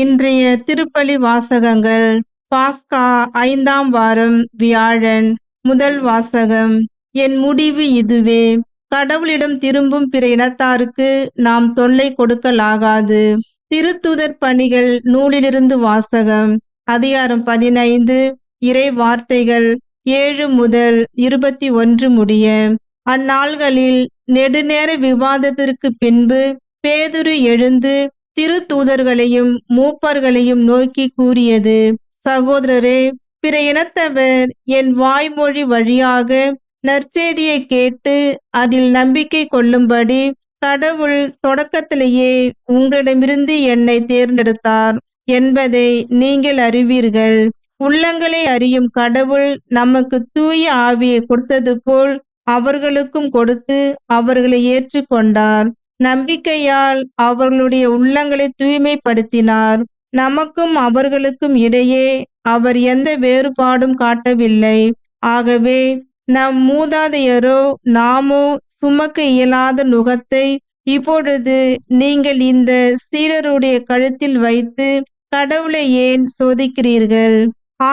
இன்றைய திருப்பலி வாசகங்கள். பாஸ்கா 5ஆம் வாரம் வியாழன். முதல் வாசகம். என் முடிவு இதுவே, கடவுளிடம் திரும்பும் பிற இனத்தாருக்கு நாம் தொல்லை கொடுக்கலாகாது. திருத்தூதர் பணிகள் நூலிலிருந்து வாசகம். அதிகாரம் 15. இறை வார்த்தைகள் 7 முதல் 21 முடிய. அந்நாள்களில் நெடுநேர விவாதத்திற்கு பின்பு பேதுரு எழுந்து திருத்தூதர்களையும் மூப்பர்களையும் நோக்கி கூறியது, சகோதரரே, பிற இனத்தவர் என் வாய்மொழி வழியாக நற்செய்தியை கேட்டு அதில் நம்பிக்கை கொள்ளும்படி கடவுள் தொடக்கத்திலேயே உங்களிடமிருந்து என்னை தேர்ந்தெடுத்தார் என்பதை நீங்கள் அறிவீர்கள். உள்ளங்களை அறியும் கடவுள் நமக்கு தூய ஆவியை கொடுத்தது போல் அவர்களுக்கும் கொடுத்து அவர்களை ஏற்றுக்கொண்டார். நம்பிக்கையால் அவர்களுடைய உள்ளங்களை தூய்மைப்படுத்தினார். நமக்கும் அவர்களுக்கும் இடையே அவர் எந்த வேறுபாடும் காட்டவில்லை. ஆகவே நம் மூதாதையரோ நாமோ சுமக்க இயலாத நுகத்தை இப்பொழுது நீங்கள் இந்த சீடருடைய கழுத்தில் வைத்து கடவுளை ஏன் சோதிக்கிறீர்கள்?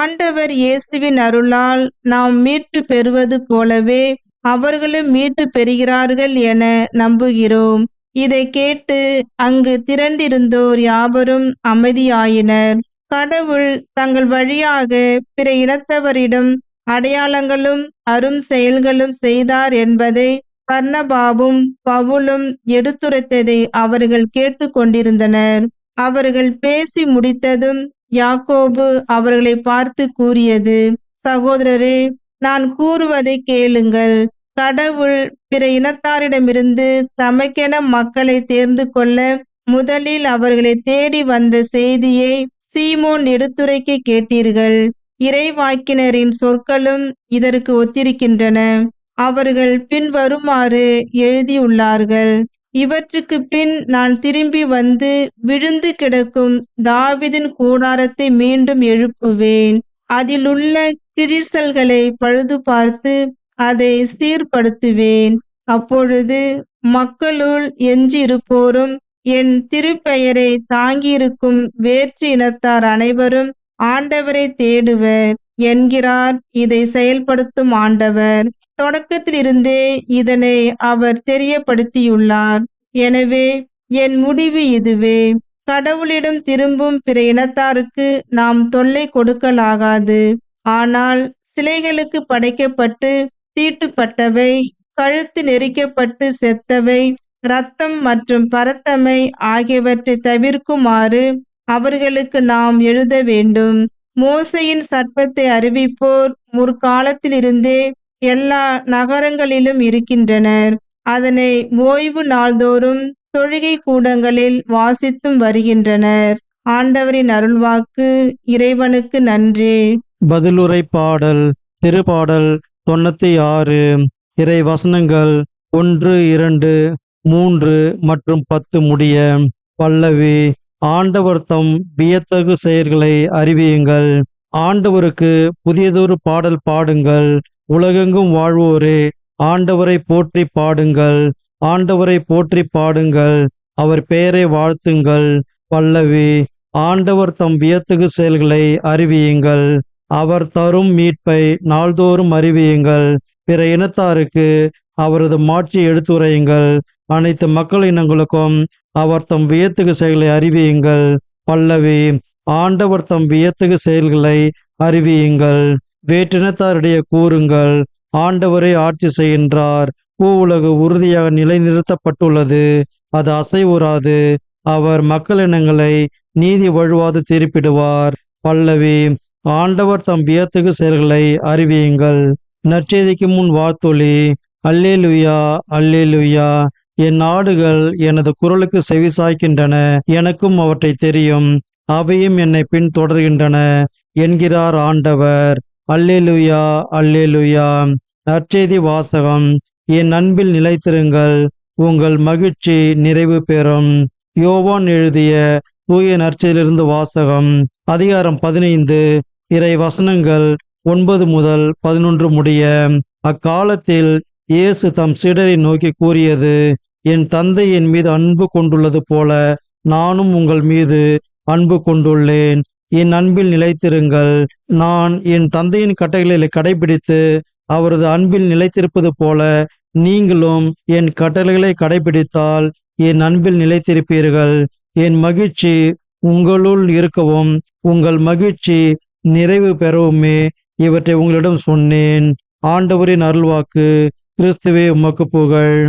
ஆண்டவர் இயேசுவின் அருளால் நாம் மீட்பு பெறுவது போலவே அவர்களும் மீட்பு பெறுகிறார்கள் என நம்புகிறோம். இதை கேட்டு அங்கு திரண்டிருந்தோர் யாவரும் அமைதியாயினர். கடவுள் தங்கள் வழியாக பிற இனத்தவரிடம் அடையாளங்களும் அரும் செயல்களும் செய்தார் என்பதை பர்னபாவும் பவுலும் எடுத்துரைத்ததை அவர்கள் கேட்டு கொண்டிருந்தனர். அவர்கள் பேசி முடித்ததும் யாக்கோபு அவர்களை பார்த்து கூறியது, சகோதரரே, நான் கூறுவதை கேளுங்கள். கடவுள் பிற இனத்தாரிடமிருந்து தமக்கென மக்களை தேர்ந்து கொள்ள முதலில் அவர்களை தேடி வந்த செய்தியை சீமோன் எடுத்துரைக்க கேட்டீர்கள். இறைவாக்கினரின் சொற்களும் இதற்கு ஒத்திருக்கின்றன. அவர்கள் பின்வருமாறு எழுதியுள்ளார்கள். இவற்றுக்கு பின் நான் திரும்பி வந்து விழுந்து கிடக்கும் தாவீதின் கூடாரத்தை மீண்டும் எழுப்புவேன். அதிலுள்ள கிழிசல்களை பழுது பார்த்து அதை சீர்படுத்துவேன். அப்பொழுது மக்களுள் எஞ்சியிருப்போரும் என் திருப்பெயரை தாங்கியிருக்கும் வேற்று இனத்தார் அனைவரும் ஆண்டவரை தேடுவர் என்கிறார் இதை செயல்படுத்தும் ஆண்டவர். தொடக்கத்திலிருந்தே இதனை அவர் தெரியப்படுத்தியுள்ளார். எனவே என் முடிவு இதுவே, கடவுளிடம் திரும்பும் பிற இனத்தாருக்கு நாம் தொல்லை கொடுக்கலாகாது. ஆனால் சிலைகளுக்கு படைக்கப்பட்டு தீட்டுப்பட்டவை, கழுத்து நெரிக்கப்பட்டு செத்தவை, இரத்தம் மற்றும் பரத்தமை ஆகியவற்றை தவிர்க்குமாறு அவர்களுக்கு நாம் எழுத வேண்டும். மோசேயின் சட்டத்தை அறிவிப்போர் முற்காலத்திலிருந்தே எல்லா நகரங்களிலும் இருக்கின்றனர். அதனை ஓய்வு நாள்தோறும் தொழுகை கூடங்களில் வாசித்தும் வருகின்றனர். ஆண்டவரின் அருள்வாக்கு. இறைவனுக்கு நன்றி. பதிலுரை பாடல். திருப்பாடல் 96. இறை வசனங்கள் 1, 2, 3 மற்றும் 10 முடிய. பல்லவி. ஆண்டவர் தம் வியத்தகு செயல்களை அறிவியுங்கள். ஆண்டவருக்கு புதியதொரு பாடல் பாடுங்கள். உலகெங்கும் வாழ்வோரே, ஆண்டவரை போற்றி பாடுங்கள். ஆண்டவரை போற்றி பாடுங்கள். அவர் பெயரை வாழ்த்துங்கள். பல்லவி. ஆண்டவர் தம் வியத்தகு செயல்களை அறிவியுங்கள். அவர் தரும் மீட்பை நாள்தோறும் அறிவியுங்கள். பிற இனத்தாருக்கு அவரது மாட்சியை எடுத்துரையுங்கள். அனைத்து மக்கள் இனங்களுக்கும் அவர் தம் வியத்தகு செயல்களை அறிவியுங்கள். பல்லவி. ஆண்டவர் தம் வியத்தகு செயல்களை அறிவியுங்கள். வேற்றினத்தாரிடையே கூறுங்கள், ஆண்டவரே ஆட்சி செய்கின்றார். பூவுலகு உறுதியாக நிலைநிறுத்தப்பட்டுள்ளது, அது அசைவுறாது. அவர் மக்களினங்களை நீதி வழுவாது திருப்பிடுவார். பல்லவி. ஆண்டவர் தம் வியத்தகு செயல்களை அறிவியுங்கள். நற்செய்திக்கு முன் வாழ்த்தொலி. அல்லேலுயா, அல்லேலுயா. என் நாடுகள் எனது குரலுக்கு செவிசாய்க்கின்றன. எனக்கும் அவற்றை தெரியும், அவையும் என்னை பின் தொடர்கின்றன என்கிறார் ஆண்டவர். அல்லேலுயா, அல்லேலுயா. நற்செய்தி வாசகம். என் அன்பில் நிலைத்திருங்கள், உங்கள் மகிழ்ச்சி நிறைவு பெறும். யோவான் எழுதிய தூய நற்செய்தியிலிருந்து வாசகம். அதிகாரம் 15. இறை வசனங்கள் 9 முதல் 11 முடிய. அக்காலத்தில் இயேசு தம் சீடரை நோக்கி கூறியது, என் தந்தை என் மீது அன்பு கொண்டுள்ளது போல நானும் உங்கள் மீது அன்பு கொண்டுள்ளேன். என் அன்பில் நிலைத்திருங்கள். நான் என் தந்தையின் கட்டளைகளை கடைபிடித்து அவரது அன்பில் நிலைத்திருப்பது போல நீங்களும் என் கட்டளைகளை கடைபிடித்தால் என் அன்பில் நிலைத்திருப்பீர்கள். என் மகிழ்ச்சி உங்களுள் இருக்கவும் உங்கள் மகிழ்ச்சி நிறைவு பெறவுமே இவற்றை உங்களிடம் சொன்னேன். ஆண்டவரின் அருள்வாக்கு. கிறிஸ்துவே உமக்கு புகழ்.